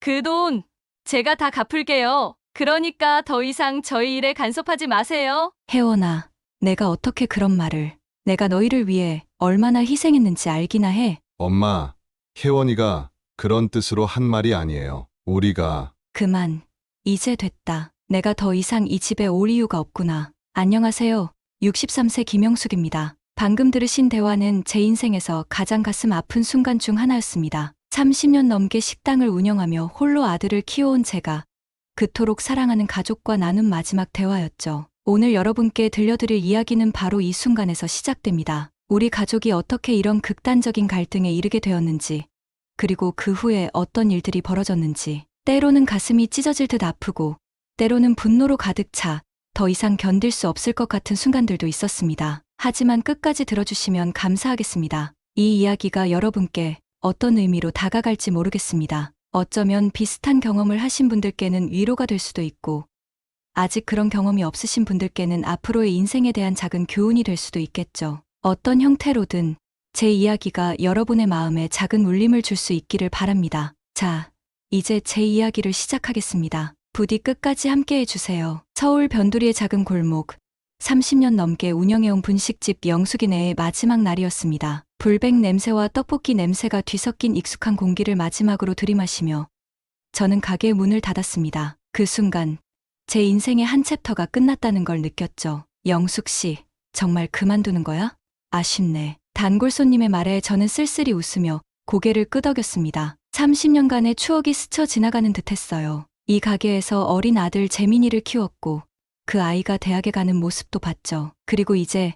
그 돈 제가 다 갚을게요. 그러니까 더 이상 저희 일에 간섭하지 마세요. 혜원아, 내가 어떻게 그런 말을. 내가 너희를 위해 얼마나 희생했는지 알기나 해. 엄마, 혜원이가 그런 뜻으로 한 말이 아니에요. 우리가 그만. 이제 됐다. 내가 더 이상 이 집에 올 이유가 없구나. 안녕하세요. 63세 김영숙입니다. 방금 들으신 대화는 제 인생에서 가장 가슴 아픈 순간 중 하나였습니다. 30년 넘게 식당을 운영하며 홀로 아들을 키워온 제가 그토록 사랑하는 가족과 나눈 마지막 대화였죠. 오늘 여러분께 들려드릴 이야기는 바로 이 순간에서 시작됩니다. 우리 가족이 어떻게 이런 극단적인 갈등에 이르게 되었는지, 그리고 그 후에 어떤 일들이 벌어졌는지, 때로는 가슴이 찢어질 듯 아프고, 때로는 분노로 가득 차 더 이상 견딜 수 없을 것 같은 순간들도 있었습니다. 하지만 끝까지 들어주시면 감사하겠습니다. 이 이야기가 여러분께 어떤 의미로 다가갈지 모르겠습니다. 어쩌면 비슷한 경험을 하신 분들께는 위로가 될 수도 있고, 아직 그런 경험이 없으신 분들께는 앞으로의 인생에 대한 작은 교훈이 될 수도 있겠죠. 어떤 형태로든 제 이야기가 여러분의 마음에 작은 울림을 줄 수 있기를 바랍니다. 자, 이제 제 이야기를 시작하겠습니다. 부디 끝까지 함께 해주세요. 서울 변두리의 작은 골목, 30년 넘게 운영해온 분식집 영숙이네의 마지막 날이었습니다. 불백 냄새와 떡볶이 냄새가 뒤섞인 익숙한 공기를 마지막으로 들이마시며 저는 가게 문을 닫았습니다. 그 순간 제 인생의 한 챕터가 끝났다는 걸 느꼈죠. 영숙 씨, 정말 그만두는 거야? 아쉽네. 단골 손님의 말에 저는 쓸쓸히 웃으며 고개를 끄덕였습니다. 30년간의 추억이 스쳐 지나가는 듯했어요. 이 가게에서 어린 아들 재민이를 키웠고 그 아이가 대학에 가는 모습도 봤죠. 그리고 이제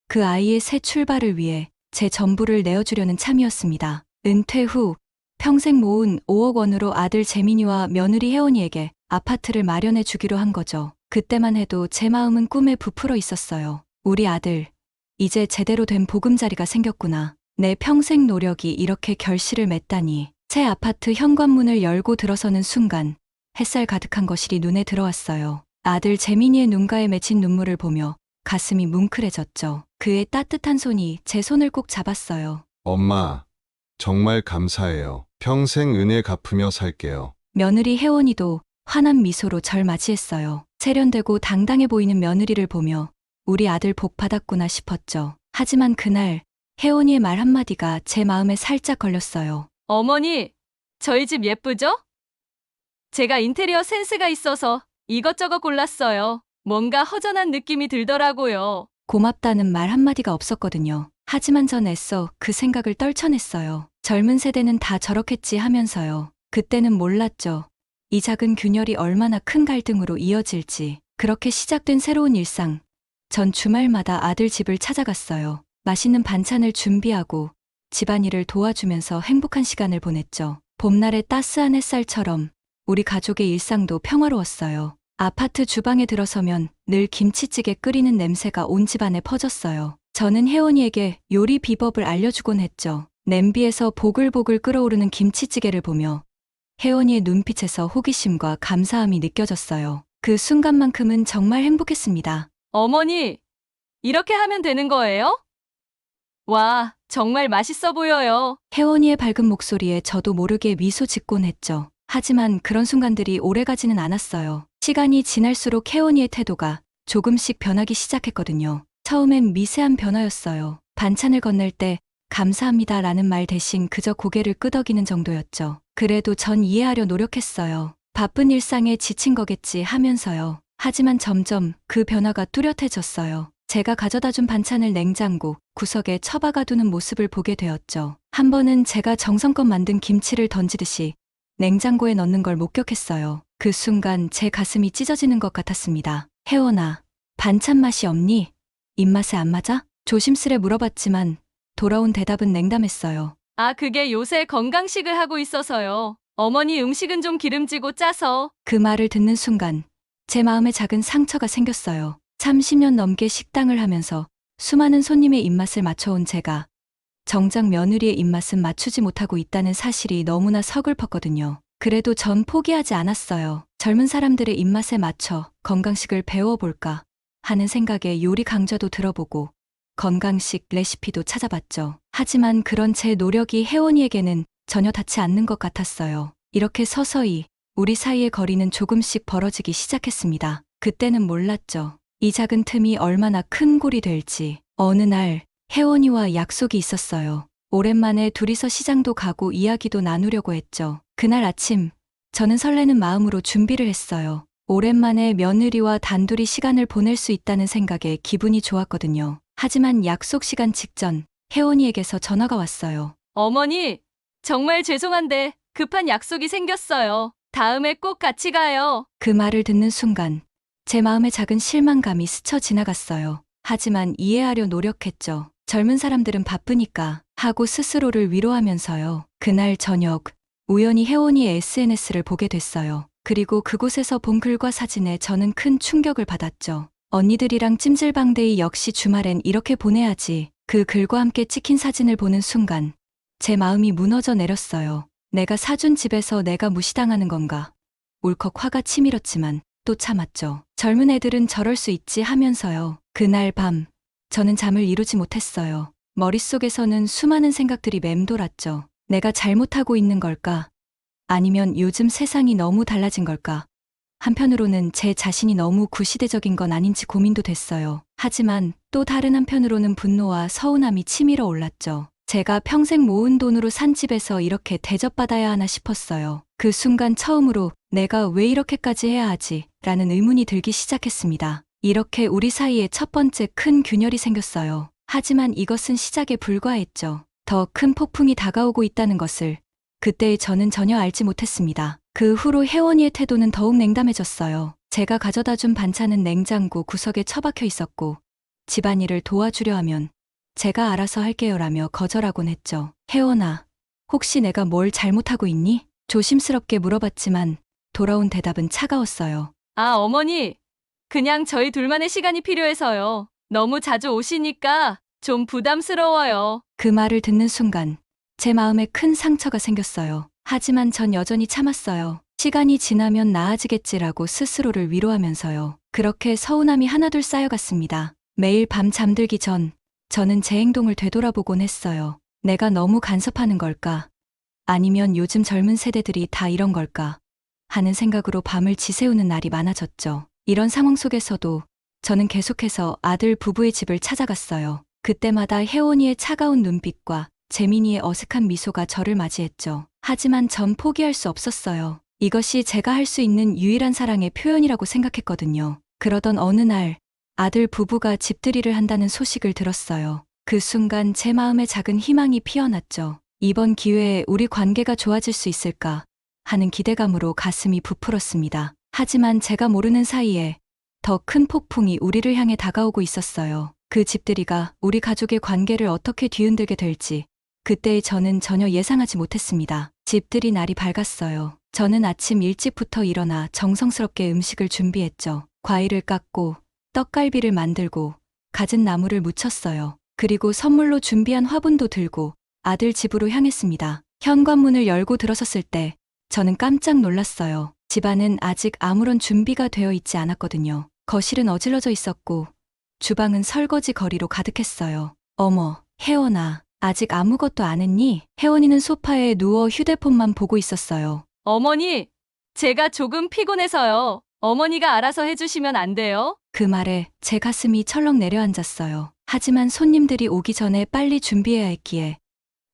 그 아이의 새 출발을 위해 제 전부를 내어주려는 참이었습니다. 은퇴 후 평생 모은 5억 원으로 아들 재민이와 며느리 혜원이에게 아파트를 마련해 주기로 한 거죠. 그때만 해도 제 마음은 꿈에 부풀어 있었어요. 우리 아들, 이제 제대로 된 보금자리가 생겼구나. 내 평생 노력이 이렇게 결실을 맺다니. 새 아파트 현관문을 열고 들어서는 순간 햇살 가득한 거실이 눈에 들어왔어요. 아들 재민이의 눈가에 맺힌 눈물을 보며 가슴이 뭉클해졌죠. 그의 따뜻한 손이 제 손을 꼭 잡았어요. 엄마, 정말 감사해요. 평생 은혜 갚으며 살게요. 며느리 혜원이도 환한 미소로 절 맞이했어요. 세련되고 당당해 보이는 며느리를 보며 우리 아들 복 받았구나 싶었죠. 하지만 그날 혜원이의 말 한마디가 제 마음에 살짝 걸렸어요. 어머니, 저희 집 예쁘죠? 제가 인테리어 센스가 있어서 이것저것 골랐어요. 뭔가 허전한 느낌이 들더라고요. 고맙다는 말 한마디가 없었거든요. 하지만 전 애써 그 생각을 떨쳐냈어요. 젊은 세대는 다 저렇겠지 하면서요. 그때는 몰랐죠. 이 작은 균열이 얼마나 큰 갈등으로 이어질지. 그렇게 시작된 새로운 일상. 전 주말마다 아들 집을 찾아갔어요. 맛있는 반찬을 준비하고 집안일을 도와주면서 행복한 시간을 보냈죠. 봄날의 따스한 햇살처럼 우리 가족의 일상도 평화로웠어요. 아파트 주방에 들어서면 늘 김치찌개 끓이는 냄새가 온 집안에 퍼졌어요. 저는 혜원이에게 요리 비법을 알려주곤 했죠. 냄비에서 보글보글 끓어오르는 김치찌개를 보며 혜원이의 눈빛에서 호기심과 감사함이 느껴졌어요. 그 순간만큼은 정말 행복했습니다. 어머니, 이렇게 하면 되는 거예요? 와, 정말 맛있어 보여요. 혜원이의 밝은 목소리에 저도 모르게 미소 짓곤 했죠. 하지만 그런 순간들이 오래가지는 않았어요. 시간이 지날수록 혜원이의 태도가 조금씩 변하기 시작했거든요. 처음엔 미세한 변화였어요. 반찬을 건넬 때 감사합니다라는 말 대신 그저 고개를 끄덕이는 정도였죠. 그래도 전 이해하려 노력했어요. 바쁜 일상에 지친 거겠지 하면서요. 하지만 점점 그 변화가 뚜렷해졌어요. 제가 가져다 준 반찬을 냉장고 구석에 처박아 두는 모습을 보게 되었죠. 한 번은 제가 정성껏 만든 김치를 던지듯이 냉장고에 넣는 걸 목격했어요. 그 순간 제 가슴이 찢어지는 것 같았습니다. 혜원아, 반찬 맛이 없니? 입맛에 안 맞아? 조심스레 물어봤지만 돌아온 대답은 냉담했어요. 아, 그게 요새 건강식을 하고 있어서요. 어머니 음식은 좀 기름지고 짜서. 그 말을 듣는 순간 제 마음에 작은 상처가 생겼어요. 30년 넘게 식당을 하면서 수많은 손님의 입맛을 맞춰온 제가 정작 며느리의 입맛은 맞추지 못하고 있다는 사실이 너무나 서글펐거든요. 그래도 전 포기하지 않았어요. 젊은 사람들의 입맛에 맞춰 건강식을 배워볼까 하는 생각에 요리 강좌도 들어보고 건강식 레시피도 찾아봤죠. 하지만 그런 제 노력이 혜원이에게는 전혀 닿지 않는 것 같았어요. 이렇게 서서히 우리 사이의 거리는 조금씩 벌어지기 시작했습니다. 그때는 몰랐죠. 이 작은 틈이 얼마나 큰 골이 될지. 어느 날 혜원이와 약속이 있었어요. 오랜만에 둘이서 시장도 가고 이야기도 나누려고 했죠. 그날 아침 저는 설레는 마음으로 준비를 했어요. 오랜만에 며느리와 단둘이 시간을 보낼 수 있다는 생각에 기분이 좋았거든요. 하지만 약속 시간 직전 혜원이에게서 전화가 왔어요. 어머니, 정말 죄송한데 급한 약속이 생겼어요. 다음에 꼭 같이 가요. 그 말을 듣는 순간 제 마음에 작은 실망감이 스쳐 지나갔어요. 하지만 이해하려 노력했죠. 젊은 사람들은 바쁘니까 하고 스스로를 위로하면서요. 그날 저녁 우연히 혜원이의 SNS를 보게 됐어요. 그리고 그곳에서 본 글과 사진에 저는 큰 충격을 받았죠. 언니들이랑 찜질방데이 역시 주말엔 이렇게 보내야지. 그 글과 함께 찍힌 사진을 보는 순간 제 마음이 무너져 내렸어요. 내가 사준 집에서 내가 무시당하는 건가? 울컥 화가 치밀었지만 또 참았죠. 젊은 애들은 저럴 수 있지 하면서요. 그날 밤 저는 잠을 이루지 못했어요. 머릿속에서는 수많은 생각들이 맴돌았죠. 내가 잘못하고 있는 걸까? 아니면 요즘 세상이 너무 달라진 걸까? 한편으로는 제 자신이 너무 구시대적인 건 아닌지 고민도 됐어요. 하지만 또 다른 한편으로는 분노와 서운함이 치밀어 올랐죠. 제가 평생 모은 돈으로 산 집에서 이렇게 대접받아야 하나 싶었어요. 그 순간 처음으로 내가 왜 이렇게까지 해야 하지? 라는 의문이 들기 시작했습니다. 이렇게 우리 사이에 첫 번째 큰 균열이 생겼어요. 하지만 이것은 시작에 불과했죠. 더 큰 폭풍이 다가오고 있다는 것을 그때의 저는 전혀 알지 못했습니다. 그 후로 혜원이의 태도는 더욱 냉담해졌어요. 제가 가져다 준 반찬은 냉장고 구석에 처박혀 있었고 집안일을 도와주려 하면 제가 알아서 할게요라며 거절하곤 했죠. 혜원아, 혹시 내가 뭘 잘못하고 있니? 조심스럽게 물어봤지만 돌아온 대답은 차가웠어요. 아, 어머니. 그냥 저희 둘만의 시간이 필요해서요. 너무 자주 오시니까 좀 부담스러워요. 그 말을 듣는 순간 제 마음에 큰 상처가 생겼어요. 하지만 전 여전히 참았어요. 시간이 지나면 나아지겠지라고 스스로를 위로하면서요. 그렇게 서운함이 하나둘 쌓여갔습니다. 매일 밤 잠들기 전 저는 제 행동을 되돌아보곤 했어요. 내가 너무 간섭하는 걸까? 아니면 요즘 젊은 세대들이 다 이런 걸까? 하는 생각으로 밤을 지새우는 날이 많아졌죠. 이런 상황 속에서도 저는 계속해서 아들 부부의 집을 찾아갔어요. 그때마다 혜원이의 차가운 눈빛과 재민이의 어색한 미소가 저를 맞이했죠. 하지만 전 포기할 수 없었어요. 이것이 제가 할 수 있는 유일한 사랑의 표현이라고 생각했거든요. 그러던 어느 날 아들 부부가 집들이를 한다는 소식을 들었어요. 그 순간 제 마음에 작은 희망이 피어났죠. 이번 기회에 우리 관계가 좋아질 수 있을까 하는 기대감으로 가슴이 부풀었습니다. 하지만 제가 모르는 사이에 더 큰 폭풍이 우리를 향해 다가오고 있었어요. 그 집들이가 우리 가족의 관계를 어떻게 뒤흔들게 될지 그때의 저는 전혀 예상하지 못했습니다. 집들이 날이 밝았어요. 저는 아침 일찍부터 일어나 정성스럽게 음식을 준비했죠. 과일을 깎고 떡갈비를 만들고 갖은 나물을 무쳤어요. 그리고 선물로 준비한 화분도 들고 아들 집으로 향했습니다. 현관문을 열고 들어섰을 때 저는 깜짝 놀랐어요. 집안은 아직 아무런 준비가 되어 있지 않았거든요. 거실은 어질러져 있었고 주방은 설거지 거리로 가득했어요. 어머, 혜원아, 아직 아무것도 안 했니? 혜원이는 소파에 누워 휴대폰만 보고 있었어요. 어머니, 제가 조금 피곤해서요. 어머니가 알아서 해주시면 안 돼요? 그 말에 제 가슴이 철렁 내려앉았어요. 하지만 손님들이 오기 전에 빨리 준비해야 했기에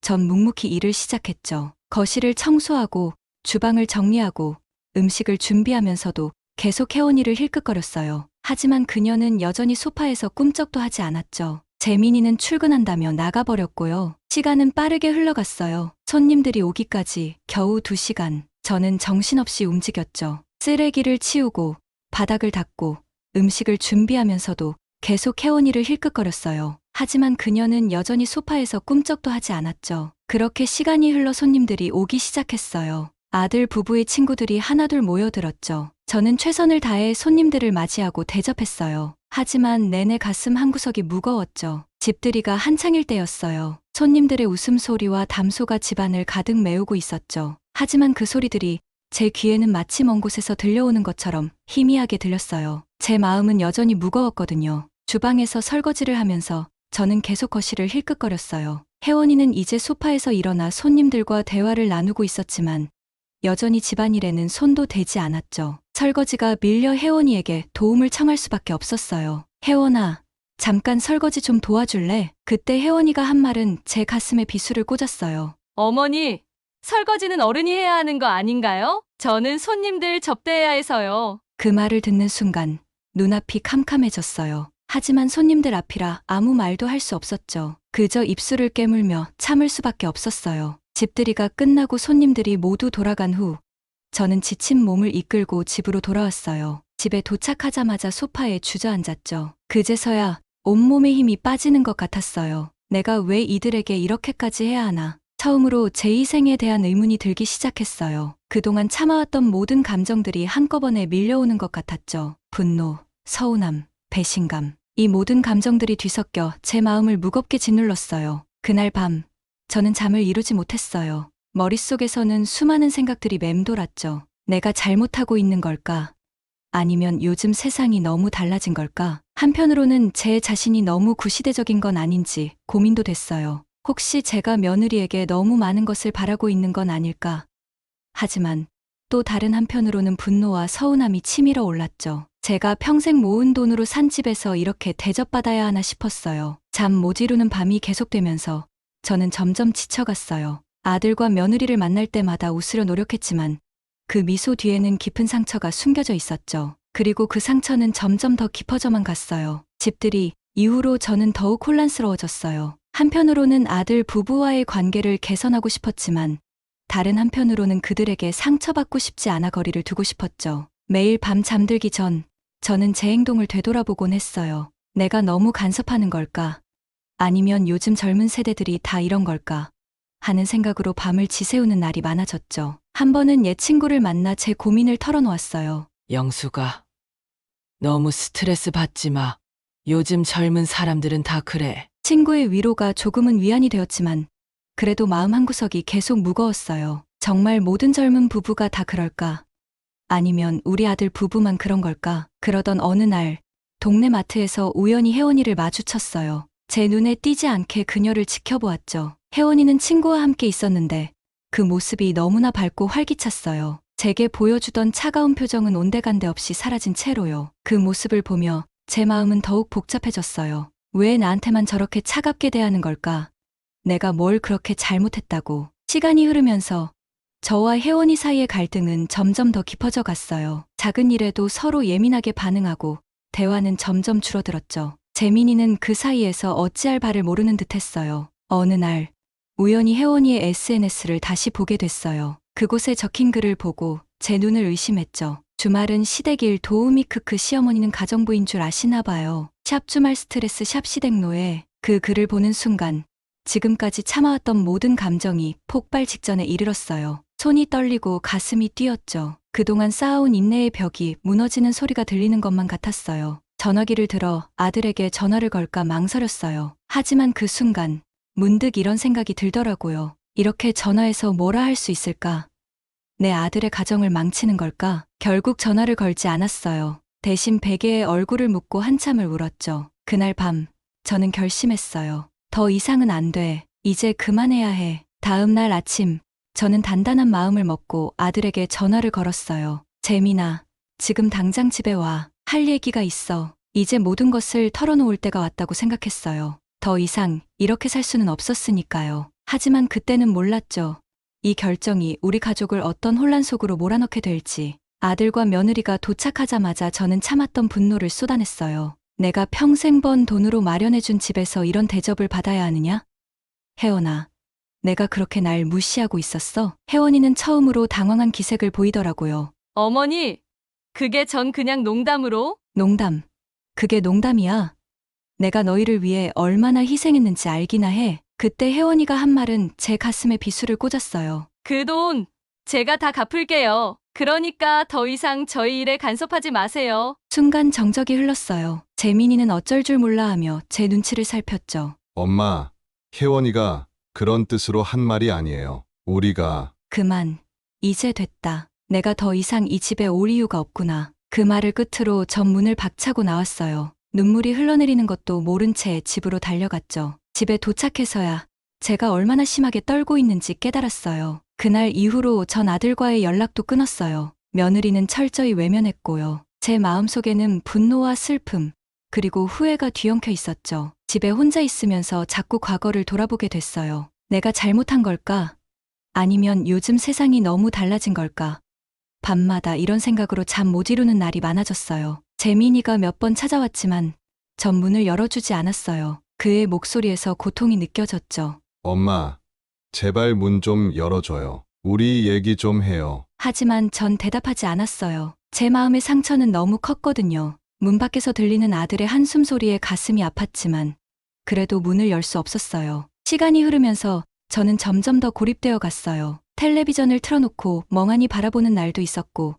전 묵묵히 일을 시작했죠. 거실을 청소하고 주방을 정리하고 음식을 준비하면서도 계속 혜원이를 힐끗거렸어요. 하지만 그녀는 여전히 소파에서 꿈쩍도 하지 않았죠. 재민이는 출근한다며 나가버렸고요. 시간은 빠르게 흘러갔어요. 손님들이 오기까지 겨우 2시간. 저는 정신없이 움직였죠. 쓰레기를 치우고 바닥을 닦고 음식을 준비하면서도 계속 혜원이를 힐끗거렸어요. 하지만 그녀는 여전히 소파에서 꿈쩍도 하지 않았죠. 그렇게 시간이 흘러 손님들이 오기 시작했어요. 아들 부부의 친구들이 하나둘 모여들었죠. 저는 최선을 다해 손님들을 맞이하고 대접했어요. 하지만 내내 가슴 한구석이 무거웠죠. 집들이가 한창일 때였어요. 손님들의 웃음소리와 담소가 집안을 가득 메우고 있었죠. 하지만 그 소리들이 제 귀에는 마치 먼 곳에서 들려오는 것처럼 희미하게 들렸어요. 제 마음은 여전히 무거웠거든요. 주방에서 설거지를 하면서 저는 계속 거실을 힐끗거렸어요. 혜원이는 이제 소파에서 일어나 손님들과 대화를 나누고 있었지만 여전히 집안일에는 손도 대지 않았죠. 설거지가 밀려 혜원이에게 도움을 청할 수밖에 없었어요. 혜원아, 잠깐 설거지 좀 도와줄래? 그때 혜원이가 한 말은 제 가슴에 비수를 꽂았어요. 어머니, 설거지는 어른이 해야 하는 거 아닌가요? 저는 손님들 접대해야 해서요. 그 말을 듣는 순간 눈앞이 캄캄해졌어요. 하지만 손님들 앞이라 아무 말도 할 수 없었죠. 그저 입술을 깨물며 참을 수밖에 없었어요. 집들이가 끝나고 손님들이 모두 돌아간 후 저는 지친 몸을 이끌고 집으로 돌아왔어요. 집에 도착하자마자 소파에 주저앉았죠. 그제서야 온몸에 힘이 빠지는 것 같았어요. 내가 왜 이들에게 이렇게까지 해야 하나? 처음으로 제 희생에 대한 의문이 들기 시작했어요. 그동안 참아왔던 모든 감정들이 한꺼번에 밀려오는 것 같았죠. 분노, 서운함, 배신감. 이 모든 감정들이 뒤섞여 제 마음을 무겁게 짓눌렀어요. 그날 밤, 저는 잠을 이루지 못했어요. 머릿속에서는 수많은 생각들이 맴돌았죠. 내가 잘못하고 있는 걸까? 아니면 요즘 세상이 너무 달라진 걸까? 한편으로는 제 자신이 너무 구시대적인 건 아닌지 고민도 됐어요. 혹시 제가 며느리에게 너무 많은 것을 바라고 있는 건 아닐까? 하지만 또 다른 한편으로는 분노와 서운함이 치밀어 올랐죠. 제가 평생 모은 돈으로 산 집에서 이렇게 대접받아야 하나 싶었어요. 잠 못 이루는 밤이 계속되면서 저는 점점 지쳐갔어요. 아들과 며느리를 만날 때마다 웃으려 노력했지만 그 미소 뒤에는 깊은 상처가 숨겨져 있었죠. 그리고 그 상처는 점점 더 깊어져만 갔어요. 집들이 이후로 저는 더욱 혼란스러워졌어요. 한편으로는 아들 부부와의 관계를 개선하고 싶었지만 다른 한편으로는 그들에게 상처받고 싶지 않아 거리를 두고 싶었죠. 매일 밤 잠들기 전 저는 제 행동을 되돌아보곤 했어요. 내가 너무 간섭하는 걸까? 아니면 요즘 젊은 세대들이 다 이런 걸까? 하는 생각으로 밤을 지새우는 날이 많아졌죠. 한 번은 옛 친구를 만나 제 고민을 털어놓았어요. 영수가, 너무 스트레스 받지 마. 요즘 젊은 사람들은 다 그래. 친구의 위로가 조금은 위안이 되었지만 그래도 마음 한구석이 계속 무거웠어요. 정말 모든 젊은 부부가 다 그럴까? 아니면 우리 아들 부부만 그런 걸까? 그러던 어느 날 동네 마트에서 우연히 혜원이를 마주쳤어요. 제 눈에 띄지 않게 그녀를 지켜보았죠. 혜원이는 친구와 함께 있었는데 그 모습이 너무나 밝고 활기찼어요. 제게 보여주던 차가운 표정은 온데간데 없이 사라진 채로요. 그 모습을 보며 제 마음은 더욱 복잡해졌어요. 왜 나한테만 저렇게 차갑게 대하는 걸까? 내가 뭘 그렇게 잘못했다고. 시간이 흐르면서 저와 혜원이 사이의 갈등은 점점 더 깊어져 갔어요. 작은 일에도 서로 예민하게 반응하고 대화는 점점 줄어들었죠. 재민이는 그 사이에서 어찌할 바를 모르는 듯했어요. 어느 날 우연히 혜원이의 SNS를 다시 보게 됐어요. 그곳에 적힌 글을 보고 제 눈을 의심했죠. 주말은 시댁일 도우미 크크 시어머니는 가정부인 줄 아시나 봐요. 샵 주말 스트레스 샵 시댁노예. 그 글을 보는 순간 지금까지 참아왔던 모든 감정이 폭발 직전에 이르렀어요. 손이 떨리고 가슴이 뛰었죠. 그동안 쌓아온 인내의 벽이 무너지는 소리가 들리는 것만 같았어요. 전화기를 들어 아들에게 전화를 걸까 망설였어요. 하지만 그 순간 문득 이런 생각이 들더라고요. 이렇게 전화해서 뭐라 할 수 있을까? 내 아들의 가정을 망치는 걸까? 결국 전화를 걸지 않았어요. 대신 베개에 얼굴을 묻고 한참을 울었죠. 그날 밤 저는 결심했어요. 더 이상은 안 돼. 이제 그만해야 해. 다음 날 아침 저는 단단한 마음을 먹고 아들에게 전화를 걸었어요. 재민아, 지금 당장 집에 와. 할 얘기가 있어. 이제 모든 것을 털어놓을 때가 왔다고 생각했어요. 더 이상 이렇게 살 수는 없었으니까요. 하지만 그때는 몰랐죠. 이 결정이 우리 가족을 어떤 혼란 속으로 몰아넣게 될지. 아들과 며느리가 도착하자마자 저는 참았던 분노를 쏟아냈어요. 내가 평생 번 돈으로 마련해준 집에서 이런 대접을 받아야 하느냐? 혜원아, 내가 그렇게 날 무시하고 있었어? 혜원이는 처음으로 당황한 기색을 보이더라고요. 어머니, 그게 전 그냥 농담으로. 농담. 그게 농담이야. 내가 너희를 위해 얼마나 희생했는지 알기나 해. 그때 혜원이가 한 말은 제 가슴에 비수를 꽂았어요. 그 돈 제가 다 갚을게요. 그러니까 더 이상 저희 일에 간섭하지 마세요. 순간 정적이 흘렀어요. 재민이는 어쩔 줄 몰라 하며 제 눈치를 살폈죠. 엄마, 혜원이가 그런 뜻으로 한 말이 아니에요. 우리가 그만. 이제 됐다. 내가 더 이상 이 집에 올 이유가 없구나. 그 말을 끝으로 전 문을 박차고 나왔어요. 눈물이 흘러내리는 것도 모른 채 집으로 달려갔죠. 집에 도착해서야 제가 얼마나 심하게 떨고 있는지 깨달았어요. 그날 이후로 전 아들과의 연락도 끊었어요. 며느리는 철저히 외면했고요. 제 마음속에는 분노와 슬픔, 그리고 후회가 뒤엉켜 있었죠. 집에 혼자 있으면서 자꾸 과거를 돌아보게 됐어요. 내가 잘못한 걸까? 아니면 요즘 세상이 너무 달라진 걸까? 밤마다 이런 생각으로 잠 못 이루는 날이 많아졌어요. 재민이가 몇 번 찾아왔지만 전 문을 열어주지 않았어요. 그의 목소리에서 고통이 느껴졌죠. 엄마, 제발 문 좀 열어줘요. 우리 얘기 좀 해요. 하지만 전 대답하지 않았어요. 제 마음의 상처는 너무 컸거든요. 문 밖에서 들리는 아들의 한숨 소리에 가슴이 아팠지만 그래도 문을 열 수 없었어요. 시간이 흐르면서 저는 점점 더 고립되어 갔어요. 텔레비전을 틀어놓고 멍하니 바라보는 날도 있었고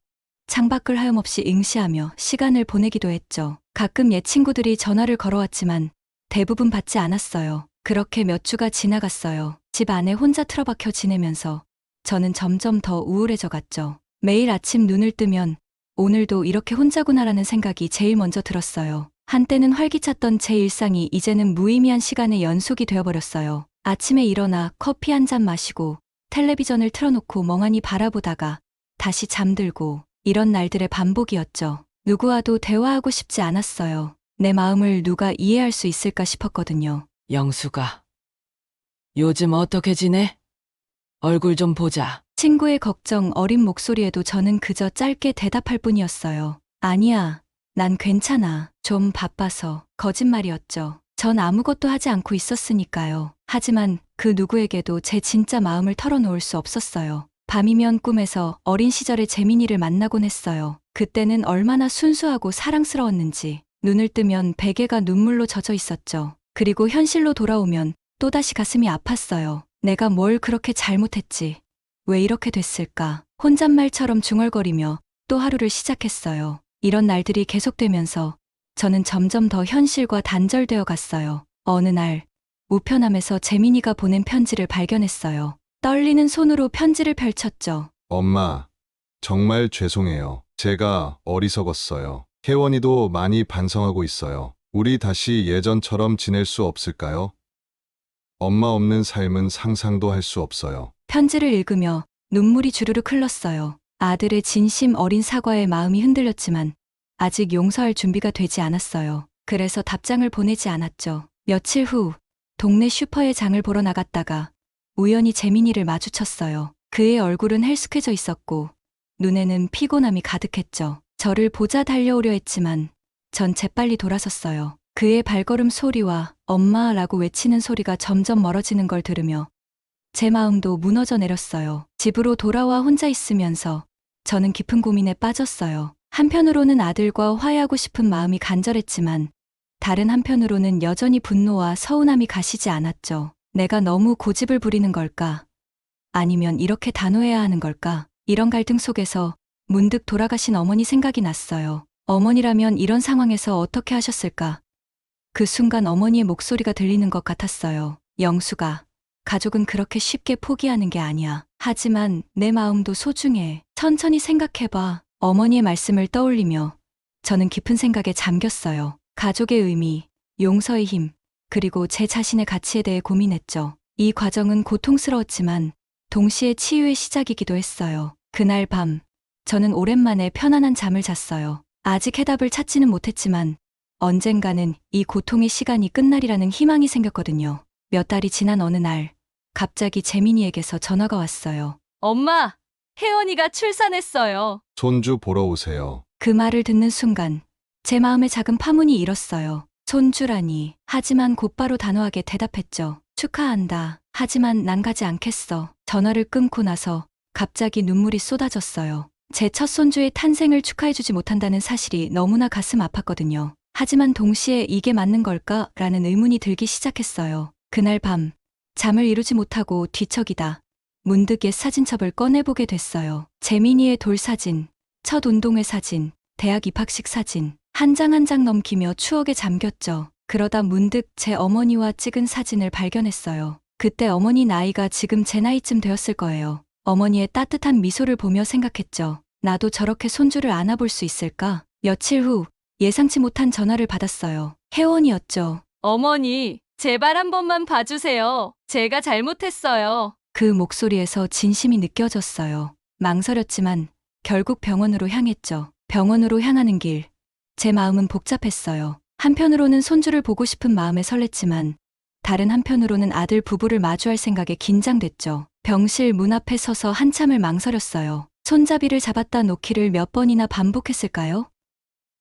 창밖을 하염없이 응시하며 시간을 보내기도 했죠. 가끔 옛 친구들이 전화를 걸어왔지만 대부분 받지 않았어요. 그렇게 몇 주가 지나갔어요. 집 안에 혼자 틀어박혀 지내면서 저는 점점 더 우울해져 갔죠. 매일 아침 눈을 뜨면 오늘도 이렇게 혼자구나라는 생각이 제일 먼저 들었어요. 한때는 활기찼던 제 일상이 이제는 무의미한 시간의 연속이 되어버렸어요. 아침에 일어나 커피 한 잔 마시고 텔레비전을 틀어놓고 멍하니 바라보다가 다시 잠들고 이런 날들의 반복이었죠. 누구와도 대화하고 싶지 않았어요. 내 마음을 누가 이해할 수 있을까 싶었거든요. 영수가 요즘 어떻게 지내? 얼굴 좀 보자. 친구의 걱정 어린 목소리에도 저는 그저 짧게 대답할 뿐이었어요. 아니야, 난 괜찮아. 좀 바빠서. 거짓말이었죠. 전 아무것도 하지 않고 있었으니까요. 하지만 그 누구에게도 제 진짜 마음을 털어놓을 수 없었어요. 밤이면 꿈에서 어린 시절의 재민이를 만나곤 했어요. 그때는 얼마나 순수하고 사랑스러웠는지. 눈을 뜨면 베개가 눈물로 젖어 있었죠. 그리고 현실로 돌아오면 또다시 가슴이 아팠어요. 내가 뭘 그렇게 잘못했지? 왜 이렇게 됐을까? 혼잣말처럼 중얼거리며 또 하루를 시작했어요. 이런 날들이 계속되면서 저는 점점 더 현실과 단절되어 갔어요. 어느 날 우편함에서 재민이가 보낸 편지를 발견했어요. 떨리는 손으로 편지를 펼쳤죠. 엄마, 정말 죄송해요. 제가 어리석었어요. 혜원이도 많이 반성하고 있어요. 우리 다시 예전처럼 지낼 수 없을까요? 엄마 없는 삶은 상상도 할 수 없어요. 편지를 읽으며 눈물이 주르륵 흘렀어요. 아들의 진심 어린 사과에 마음이 흔들렸지만 아직 용서할 준비가 되지 않았어요. 그래서 답장을 보내지 않았죠. 며칠 후 동네 슈퍼에 장을 보러 나갔다가 우연히 재민이를 마주쳤어요. 그의 얼굴은 헬쑥해져 있었고 눈에는 피곤함이 가득했죠. 저를 보자 달려오려 했지만 전 재빨리 돌아섰어요. 그의 발걸음 소리와 엄마라고 외치는 소리가 점점 멀어지는 걸 들으며 제 마음도 무너져 내렸어요. 집으로 돌아와 혼자 있으면서 저는 깊은 고민에 빠졌어요. 한편으로는 아들과 화해하고 싶은 마음이 간절했지만 다른 한편으로는 여전히 분노와 서운함이 가시지 않았죠. 내가 너무 고집을 부리는 걸까? 아니면 이렇게 단호해야 하는 걸까? 이런 갈등 속에서 문득 돌아가신 어머니 생각이 났어요. 어머니라면 이런 상황에서 어떻게 하셨을까? 그 순간 어머니의 목소리가 들리는 것 같았어요. 영수가, 가족은 그렇게 쉽게 포기하는 게 아니야. 하지만 내 마음도 소중해. 천천히 생각해봐. 어머니의 말씀을 떠올리며 저는 깊은 생각에 잠겼어요. 가족의 의미, 용서의 힘, 그리고 제 자신의 가치에 대해 고민했죠. 이 과정은 고통스러웠지만 동시에 치유의 시작이기도 했어요. 그날 밤, 저는 오랜만에 편안한 잠을 잤어요. 아직 해답을 찾지는 못했지만 언젠가는 이 고통의 시간이 끝날이라는 희망이 생겼거든요. 몇 달이 지난 어느 날, 갑자기 재민이에게서 전화가 왔어요. 엄마, 혜원이가 출산했어요. 손주 보러 오세요. 그 말을 듣는 순간 제 마음에 작은 파문이 일었어요. 손주라니. 하지만 곧바로 단호하게 대답했죠. 축하한다. 하지만 난 가지 않겠어. 전화를 끊고 나서 갑자기 눈물이 쏟아졌어요. 제 첫 손주의 탄생을 축하해주지 못한다는 사실이 너무나 가슴 아팠거든요. 하지만 동시에 이게 맞는 걸까? 라는 의문이 들기 시작했어요. 그날 밤, 잠을 이루지 못하고 뒤척이다 문득 옛 사진첩을 꺼내보게 됐어요. 재민이의 돌사진, 첫 운동회 사진, 대학 입학식 사진, 한 장 한 장 넘기며 추억에 잠겼죠. 그러다 문득 제 어머니와 찍은 사진을 발견했어요. 그때 어머니 나이가 지금 제 나이쯤 되었을 거예요. 어머니의 따뜻한 미소를 보며 생각했죠. 나도 저렇게 손주를 안아볼 수 있을까? 며칠 후 예상치 못한 전화를 받았어요. 혜원이었죠. 어머니, 제발 한 번만 봐주세요. 제가 잘못했어요. 그 목소리에서 진심이 느껴졌어요. 망설였지만 결국 병원으로 향했죠. 병원으로 향하는 길, 제 마음은 복잡했어요. 한편으로는 손주를 보고 싶은 마음에 설렜지만 다른 한편으로는 아들 부부를 마주할 생각에 긴장됐죠. 병실 문 앞에 서서 한참을 망설였어요. 손잡이를 잡았다 놓기를 몇 번이나 반복했을까요?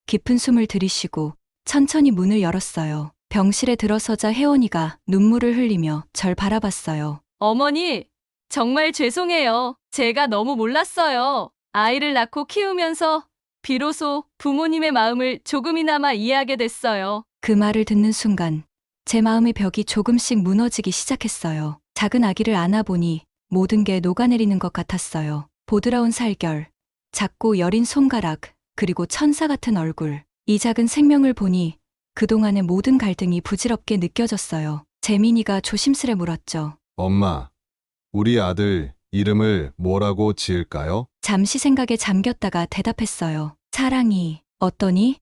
깊은 숨을 들이쉬고 천천히 문을 열었어요. 병실에 들어서자 혜원이가 눈물을 흘리며 절 바라봤어요. 어머니, 정말 죄송해요. 제가 너무 몰랐어요. 아이를 낳고 키우면서 비로소 부모님의 마음을 조금이나마 이해하게 됐어요. 그 말을 듣는 순간 제 마음의 벽이 조금씩 무너지기 시작했어요. 작은 아기를 안아보니 모든 게 녹아내리는 것 같았어요. 보드라운 살결, 작고 여린 손가락, 그리고 천사 같은 얼굴. 이 작은 생명을 보니 그동안의 모든 갈등이 부질없게 느껴졌어요. 재민이가 조심스레 물었죠. 엄마, 우리 아들 이름을 뭐라고 지을까요? 잠시 생각에 잠겼다가 대답했어요. 사랑이 어떠니?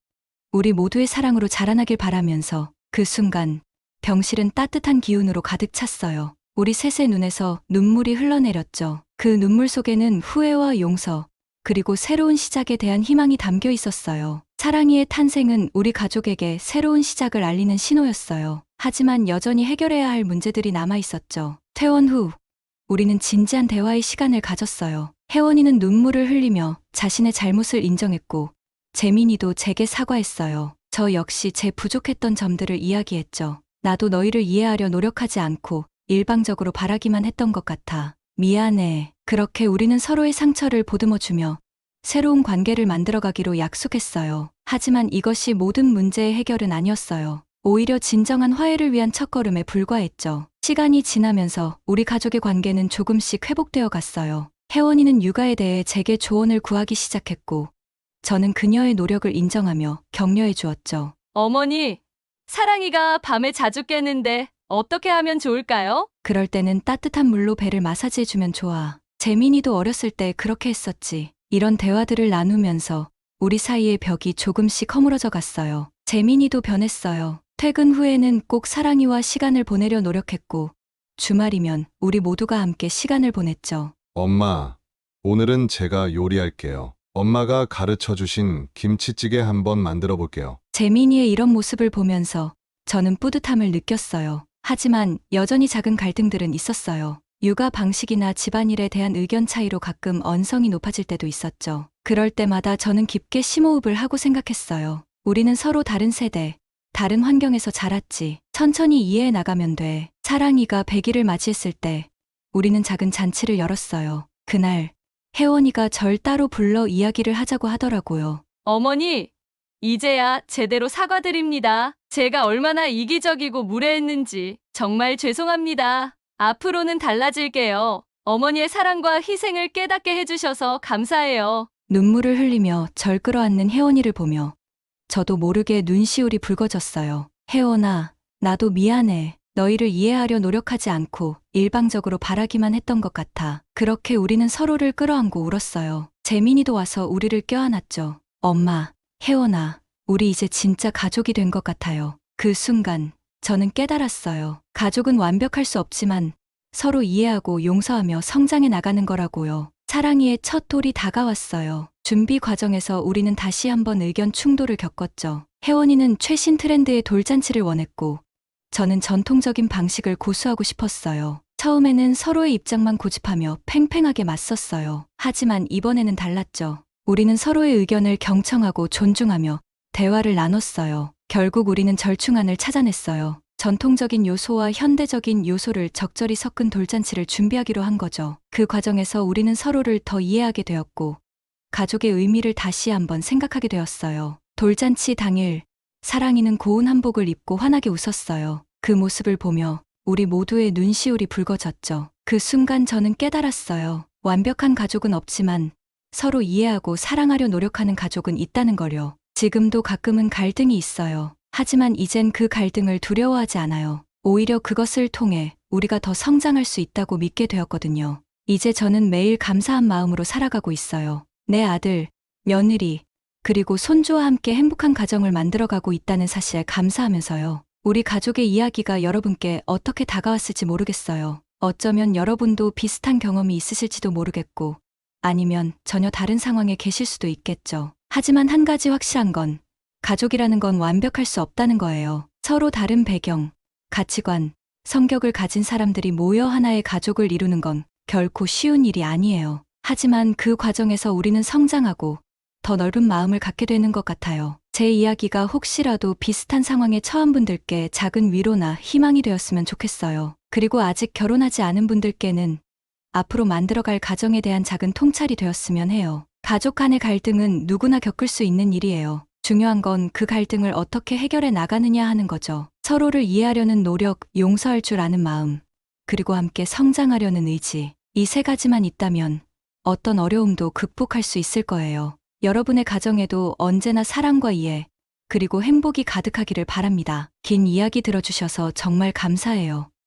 우리 모두의 사랑으로 자라나길 바라면서 그 순간 병실은 따뜻한 기운으로 가득 찼어요. 우리 셋의 눈에서 눈물이 흘러내렸죠. 그 눈물 속에는 후회와 용서, 그리고 새로운 시작에 대한 희망이 담겨 있었어요. 사랑이의 탄생은 우리 가족에게 새로운 시작을 알리는 신호였어요. 하지만 여전히 해결해야 할 문제들이 남아 있었죠. 퇴원 후 우리는 진지한 대화의 시간을 가졌어요. 혜원이는 눈물을 흘리며 자신의 잘못을 인정했고 재민이도 제게 사과했어요. 저 역시 제 부족했던 점들을 이야기했죠. 나도 너희를 이해하려 노력하지 않고 일방적으로 바라기만 했던 것 같아. 미안해. 그렇게 우리는 서로의 상처를 보듬어주며 새로운 관계를 만들어가기로 약속했어요. 하지만 이것이 모든 문제의 해결은 아니었어요. 오히려 진정한 화해를 위한 첫걸음에 불과했죠. 시간이 지나면서 우리 가족의 관계는 조금씩 회복되어 갔어요. 혜원이는 육아에 대해 제게 조언을 구하기 시작했고 저는 그녀의 노력을 인정하며 격려해 주었죠. 어머니, 사랑이가 밤에 자주 깨는데 어떻게 하면 좋을까요? 그럴 때는 따뜻한 물로 배를 마사지해 주면 좋아. 재민이도 어렸을 때 그렇게 했었지. 이런 대화들을 나누면서 우리 사이의 벽이 조금씩 허물어져 갔어요. 재민이도 변했어요. 퇴근 후에는 꼭 사랑이와 시간을 보내려 노력했고 주말이면 우리 모두가 함께 시간을 보냈죠. 엄마, 오늘은 제가 요리할게요. 엄마가 가르쳐 주신 김치찌개 한번 만들어 볼게요. 재민이의 이런 모습을 보면서 저는 뿌듯함을 느꼈어요. 하지만 여전히 작은 갈등들은 있었어요. 육아 방식이나 집안일에 대한 의견 차이로 가끔 언성이 높아질 때도 있었죠. 그럴 때마다 저는 깊게 심호흡을 하고 생각했어요. 우리는 서로 다른 세대, 다른 환경에서 자랐지. 천천히 이해해 나가면 돼. 사랑이가 100일을 맞이했을 때 우리는 작은 잔치를 열었어요. 그날 혜원이가 절 따로 불러 이야기를 하자고 하더라고요. 어머니, 이제야 제대로 사과드립니다. 제가 얼마나 이기적이고 무례했는지 정말 죄송합니다. 앞으로는 달라질게요. 어머니의 사랑과 희생을 깨닫게 해주셔서 감사해요. 눈물을 흘리며 절 끌어안는 혜원이를 보며 저도 모르게 눈시울이 붉어졌어요. 혜원아, 나도 미안해. 너희를 이해하려 노력하지 않고 일방적으로 바라기만 했던 것 같아. 그렇게 우리는 서로를 끌어안고 울었어요. 재민이도 와서 우리를 껴안았죠. 엄마, 혜원아, 우리 이제 진짜 가족이 된 것 같아요. 그 순간 저는 깨달았어요. 가족은 완벽할 수 없지만 서로 이해하고 용서하며 성장해 나가는 거라고요. 사랑이의 첫 돌이 다가왔어요. 준비 과정에서 우리는 다시 한번 의견 충돌을 겪었죠. 혜원이는 최신 트렌드의 돌잔치를 원했고 저는 전통적인 방식을 고수하고 싶었어요. 처음에는 서로의 입장만 고집하며 팽팽하게 맞섰어요. 하지만 이번에는 달랐죠. 우리는 서로의 의견을 경청하고 존중하며 대화를 나눴어요. 결국 우리는 절충안을 찾아냈어요. 전통적인 요소와 현대적인 요소를 적절히 섞은 돌잔치를 준비하기로 한 거죠. 그 과정에서 우리는 서로를 더 이해하게 되었고 가족의 의미를 다시 한번 생각하게 되었어요. 돌잔치 당일 사랑이는 고운 한복을 입고 환하게 웃었어요. 그 모습을 보며 우리 모두의 눈시울이 붉어졌죠. 그 순간 저는 깨달았어요. 완벽한 가족은 없지만 서로 이해하고 사랑하려 노력하는 가족은 있다는 걸요. 지금도 가끔은 갈등이 있어요. 하지만 이젠 그 갈등을 두려워하지 않아요. 오히려 그것을 통해 우리가 더 성장할 수 있다고 믿게 되었거든요. 이제 저는 매일 감사한 마음으로 살아가고 있어요. 내 아들, 며느리, 그리고 손주와 함께 행복한 가정을 만들어가고 있다는 사실에 감사하면서요. 우리 가족의 이야기가 여러분께 어떻게 다가왔을지 모르겠어요. 어쩌면 여러분도 비슷한 경험이 있으실지도 모르겠고, 아니면 전혀 다른 상황에 계실 수도 있겠죠. 하지만 한 가지 확실한 건, 가족이라는 건 완벽할 수 없다는 거예요. 서로 다른 배경, 가치관, 성격을 가진 사람들이 모여 하나의 가족을 이루는 건 결코 쉬운 일이 아니에요. 하지만 그 과정에서 우리는 성장하고 더 넓은 마음을 갖게 되는 것 같아요. 제 이야기가 혹시라도 비슷한 상황에 처한 분들께 작은 위로나 희망이 되었으면 좋겠어요. 그리고 아직 결혼하지 않은 분들께는 앞으로 만들어갈 가정에 대한 작은 통찰이 되었으면 해요. 가족 간의 갈등은 누구나 겪을 수 있는 일이에요. 중요한 건 그 갈등을 어떻게 해결해 나가느냐 하는 거죠. 서로를 이해하려는 노력, 용서할 줄 아는 마음, 그리고 함께 성장하려는 의지. 이 세 가지만 있다면 어떤 어려움도 극복할 수 있을 거예요. 여러분의 가정에도 언제나 사랑과 이해, 그리고 행복이 가득하기를 바랍니다. 긴 이야기 들어주셔서 정말 감사해요.